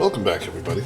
Welcome back, everybody.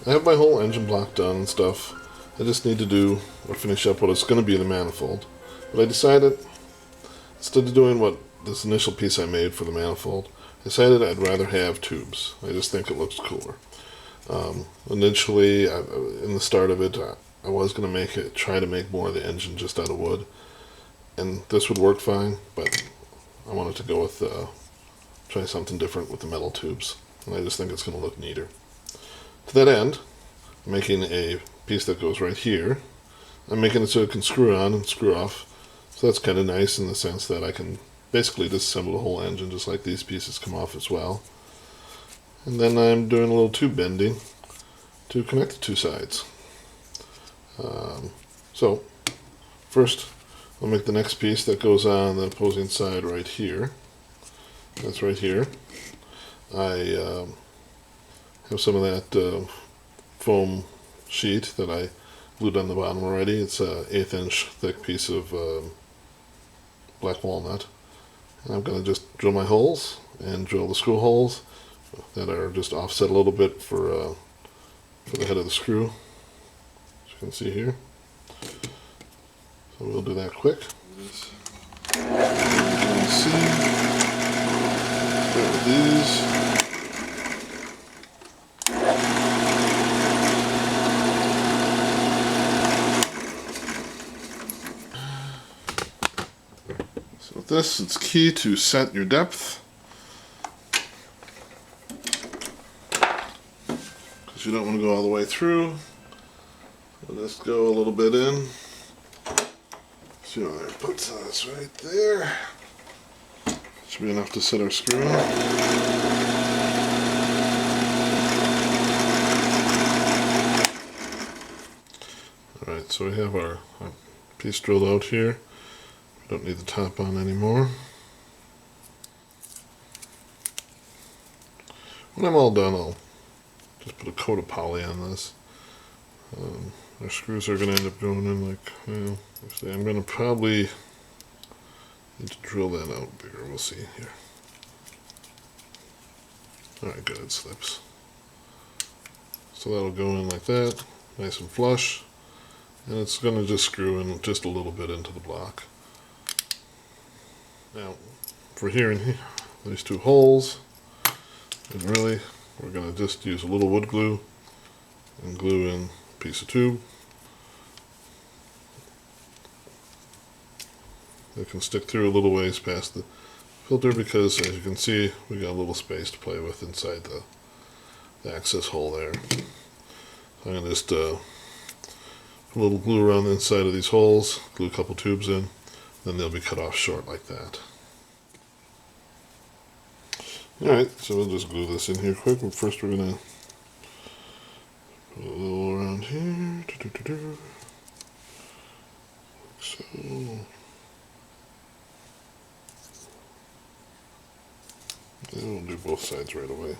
I have my whole engine block done and stuff. I just need to do or finish up what is going to be the manifold. But I decided, instead of doing what this initial piece I made for the manifold, I decided I'd rather have tubes. I just think it looks cooler. Initially, in the start of it, I was going to try to make more of the engine just out of wood. And this would work fine, but I wanted to go with, try something different with the metal tubes. And I just think it's going to look neater. To that end, I'm making a piece that goes right here. I'm making it so it can screw on and screw off. So that's kind of nice in the sense that I can basically disassemble the whole engine just like these pieces come off as well. And then I'm doing a little tube bending to connect the two sides. So first I'll make the next piece that goes on the opposing side right here. That's right here. I have some of that foam sheet that I glued on the bottom already. It's an 1/8 inch thick piece of black walnut. And I'm going to just drill my holes and drill the screw holes that are just offset a little bit for the head of the screw, as you can see here. So we'll do that quick. Let's see. Start with these. So with this, it's key to set your depth, because you don't want to go all the way through. So just go a little bit in. See how I put this right there. Should be enough to set our screw in. Alright, so we have our piece drilled out here. We don't need the top on anymore. When I'm all done, I'll just put a coat of poly on this. Our screws are going to end up going in like, well, actually I'm going to probably need to drill that out bigger. We'll see here. Alright, good, it slips. So that'll go in like that, nice and flush. And it's going to just screw in just a little bit into the block. Now, for here and here, these two holes, and really, we're going to just use a little wood glue and glue in a piece of tube. It can stick through a little ways past the filter because, as you can see, we got a little space to play with inside the access hole there. So I'm going to just put a little glue around the inside of these holes, glue a couple tubes in, then they'll be cut off short like that. Alright, so we'll just glue this in here quick. But first we're going to put a little around here. So we'll do both sides right away.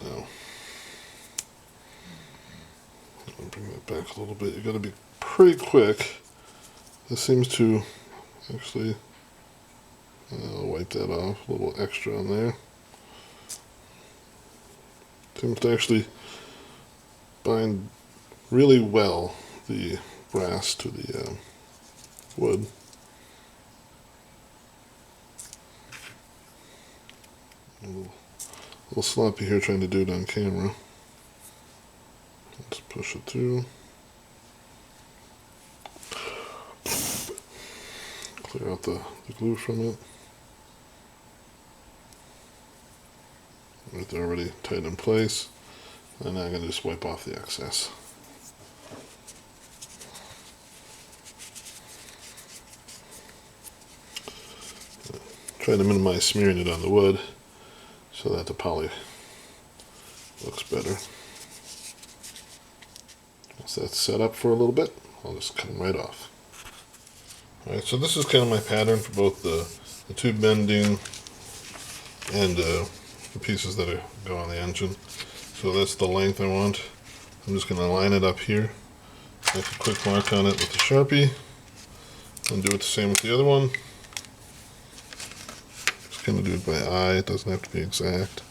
Now, I'll bring that back a little bit. You got to be pretty quick. This seems to actually, I'll wipe that off, a little extra on there. Seems to actually bind really well the brass to the wood. A little sloppy here trying to do it on camera. Let's push it through. Clear out the glue from it. Right there, already tight in place. And now I'm going to just wipe off the excess. Try to minimize smearing it on the wood so that the poly looks better. Once that's set up for a little bit, I'll just cut them right off. Alright, so this is kind of my pattern for both the tube bending and the pieces that go on the engine. So that's the length I want. I'm just going to line it up here, make a quick mark on it with the Sharpie, and do it the same with the other one. kind of do it by eye. It doesn't have to be exact.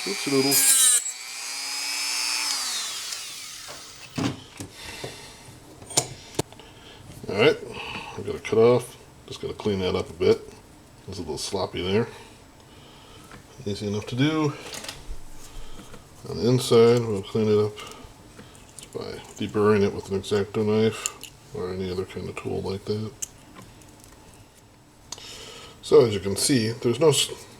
Oopsie doodle. Alright, I've got to cut off. Just got to clean that up a bit. It was a little sloppy there. Easy enough to do. On the inside, we'll clean it up just by deburring it with an X-Acto knife or any other kind of tool like that. So as you can see, there's no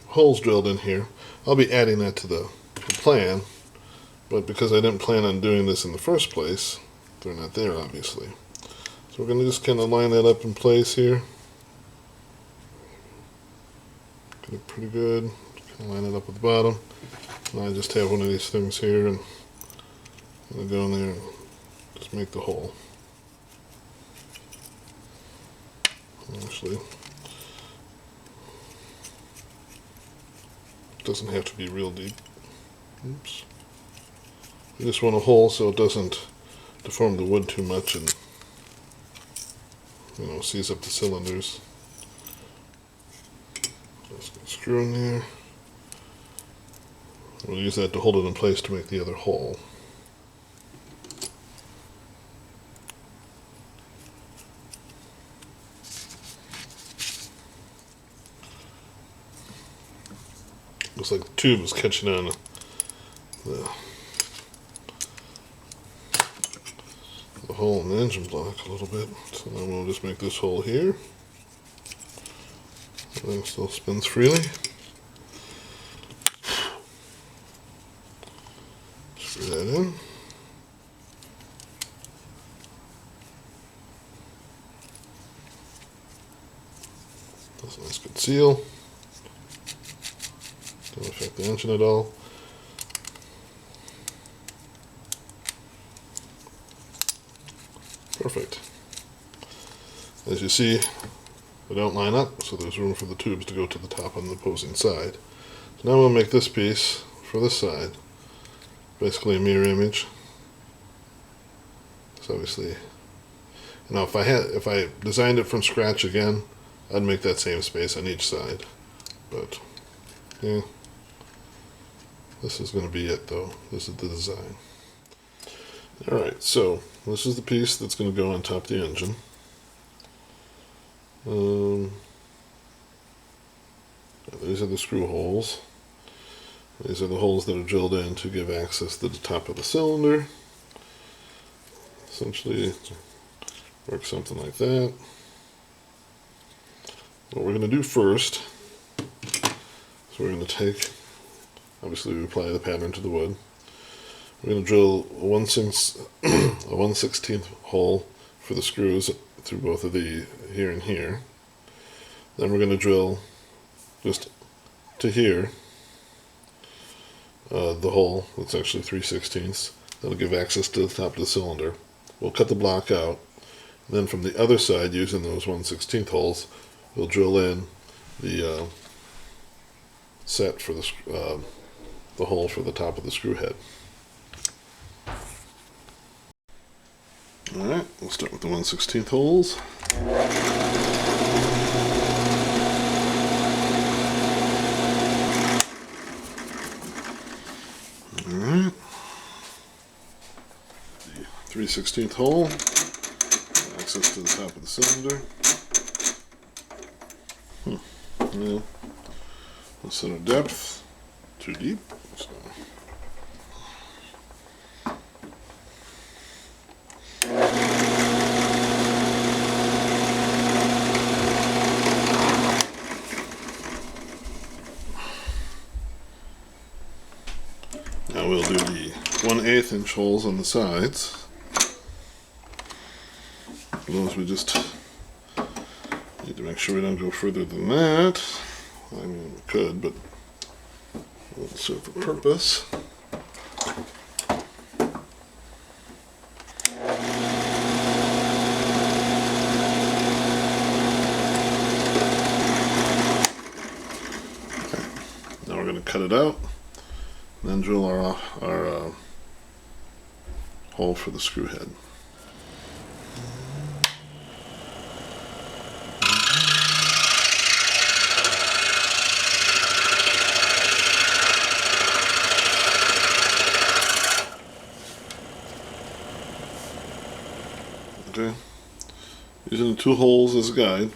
holes drilled in here. I'll be adding that to the plan, but because I didn't plan on doing this in the first place, they're not there obviously. So we're going to just kind of line that up in place here. Get it pretty good. Kind of line it up at the bottom. And I just have one of these things here, and I'm going to go in there and just make the hole. Actually, it doesn't have to be real deep. Oops. You just want a hole so it doesn't deform the wood too much and, you know, seize up the cylinders. Just get a screw in there. We'll use that to hold it in place to make the other hole. Looks like the tube is catching on the hole in the engine block a little bit. So then we'll just make this hole here. Everything still spins freely. Screw that in. That's a nice good seal. Don't affect the engine at all. Perfect. As you see, they don't line up, so there's room for the tubes to go to the top on the opposing side. So now we'll make this piece for this side, basically a mirror image. So obviously, you know, if I designed it from scratch again, I'd make that same space on each side. But yeah, this is going to be it though. This is the design. Alright, so this is the piece that's going to go on top of the engine. These are the screw holes. These are the holes that are drilled in to give access to the top of the cylinder. Essentially, work something like that. What we're going to do first is we're going to take, obviously we apply the pattern to the wood. We're going to drill a 1/16 hole for the screws through both of the here and here. Then we're going to drill just to here the hole that's actually 3/16. That'll give access to the top of the cylinder. We'll cut the block out. And then from the other side, using those 1/16 holes, we'll drill in the set for the hole for the top of the screw head. Alright, we'll start with the 1/16 holes. Alright. The 3/16 hole. Access to the top of the cylinder. Yeah. We'll set our depth. Too deep. So. Now we'll do the 1/8 inch holes on the sides. For those we just need to make sure we don't go further than that. I mean, we could, but it won't serve the purpose. it out, and then drill our hole for the screw head. Okay, using the 2 holes as a guide,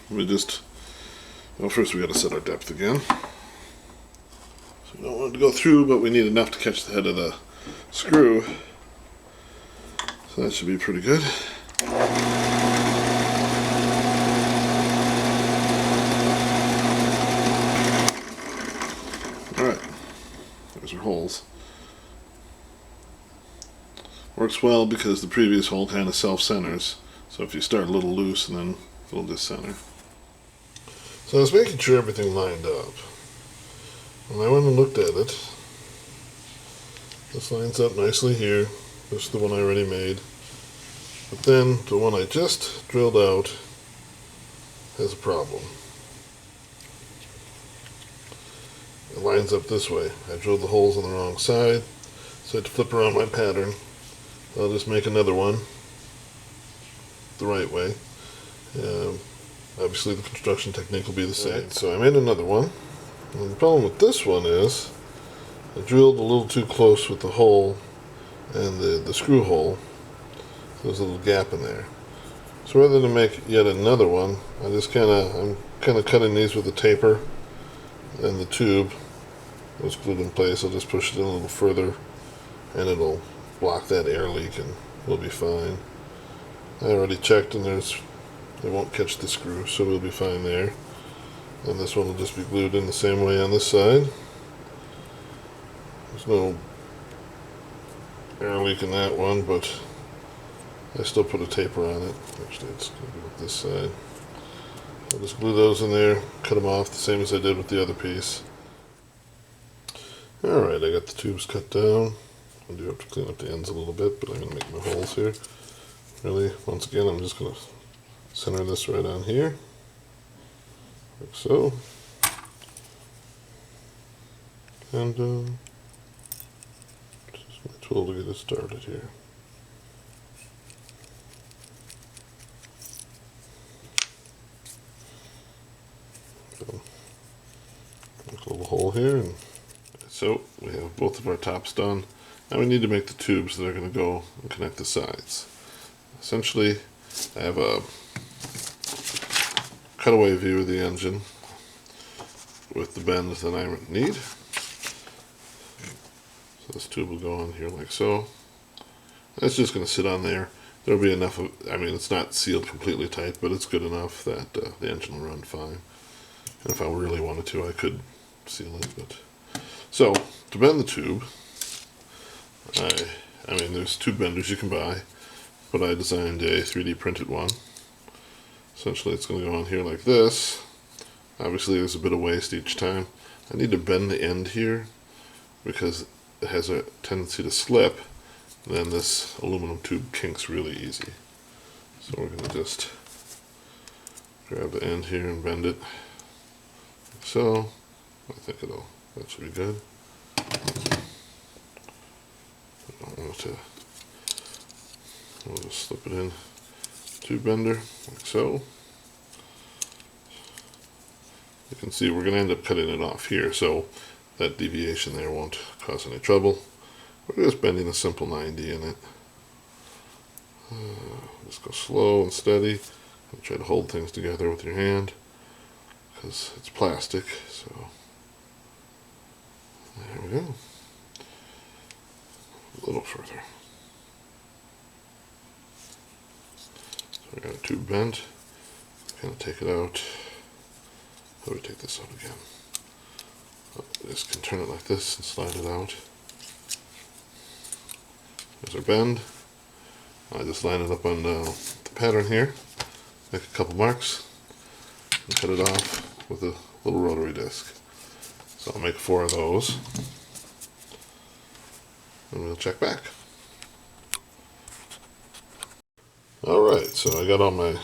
well, first we got to set our depth again. So we don't want it to go through, but we need enough to catch the head of the screw. So that should be pretty good. Alright, there's our holes. Works well because the previous hole kind of self-centers. So if you start a little loose, and then it'll just center. So I was making sure everything lined up. When I went and looked at it, this lines up nicely here. This is the one I already made. But then the one I just drilled out has a problem. It lines up this way. I drilled the holes on the wrong side, so I had to flip around my pattern. I'll just make another one the right way. Obviously the construction technique will be the same. Right, so I made another one. And the problem with this one is I drilled a little too close with the hole and the screw hole. So there's a little gap in there. So rather than make yet another one, I'm kind of cutting these with a taper, and the tube was glued in place. I'll just push it in a little further and it'll block that air leak and we'll be fine. I already checked and it won't catch the screw, so we'll be fine there. And this one will just be glued in the same way on this side. There's no air leak in that one, but I still put a taper on it. Actually, it's going to be with this side. I'll just glue those in there, cut them off the same as I did with the other piece. Alright, I got the tubes cut down. I do have to clean up the ends a little bit, but I'm going to make my holes here. Really, once again, I'm just going to center this right on here, like so. And just my tool to get it started here. So, make a little hole here, and so we have both of our tops done. Now we need to make the tubes that are going to go and connect the sides. Essentially, I have a cutaway view of the engine with the bend that I need. So this tube will go on here like so. That's just going to sit on there. There'll be enough of, I mean, it's not sealed completely tight, but it's good enough that the engine will run fine. And if I really wanted to, I could seal it. But so to bend the tube, I mean, there's tube benders you can buy, but I designed a 3D printed one. Essentially, it's going to go on here like this. Obviously, there's a bit of waste each time. I need to bend the end here because it has a tendency to slip. Then this aluminum tube kinks really easy. So we're going to just grab the end here and bend it. So I think that should be good. I don't want to. We'll just slip it in tube bender like so. You can see we're going to end up cutting it off here, so that deviation there won't cause any trouble. We're just bending a simple 90 in it. Just go slow and steady and try to hold things together with your hand because it's plastic. So there we go. A little further. So I got a tube bent. Kind of take it out. How do we take this out again? Just can turn it like this and slide it out. There's our bend. I just line it up on the pattern here, make a couple marks, and cut it off with a little rotary disc. So I'll make 4 of those, and we'll check back. Alright, so I got all my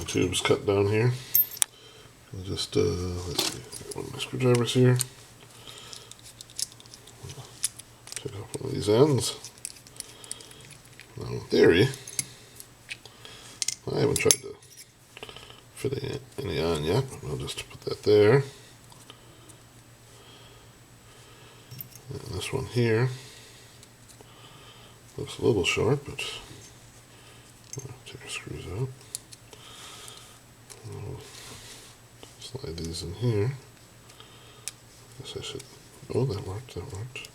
tubes cut down here. I'll just, let's see, one of my screwdrivers here. of these ends. Now in theory, I haven't tried to fit any on yet, but I'll just put that there. And this one here looks a little short, but I'll take our screws out. I'll slide these in here. I guess I should. Oh, that worked. That worked.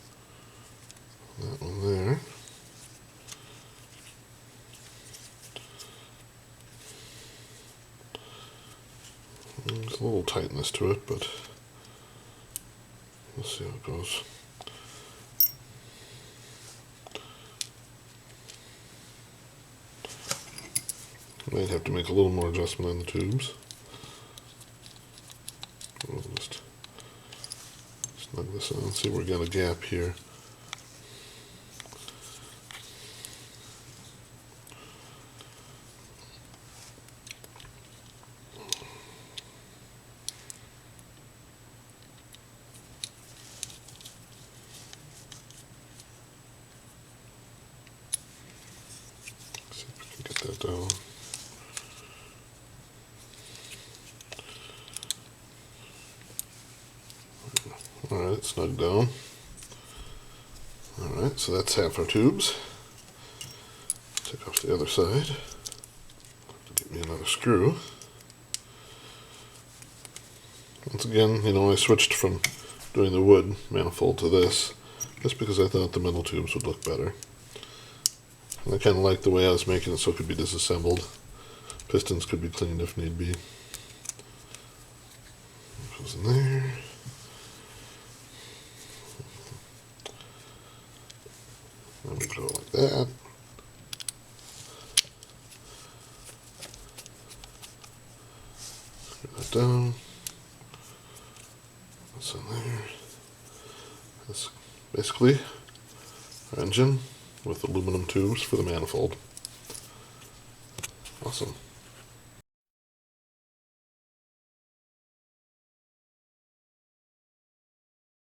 That one there. There's a little tightness to it, but we'll see how it goes. Might have to make a little more adjustment on the tubes. We'll just snug this on. See, we've got a gap here. See if we can get that down. Alright, it's snugged down. Alright, so that's half our tubes. Take off the other side. Get me another screw. Once again, I switched from doing the wood manifold to this just because I thought the metal tubes would look better. And I kind of liked the way I was making it so it could be disassembled. Pistons could be cleaned if need be. Goes in there. Let me go like that. Screw that down. What's in there? That's basically our engine with aluminum tubes for the manifold. Awesome.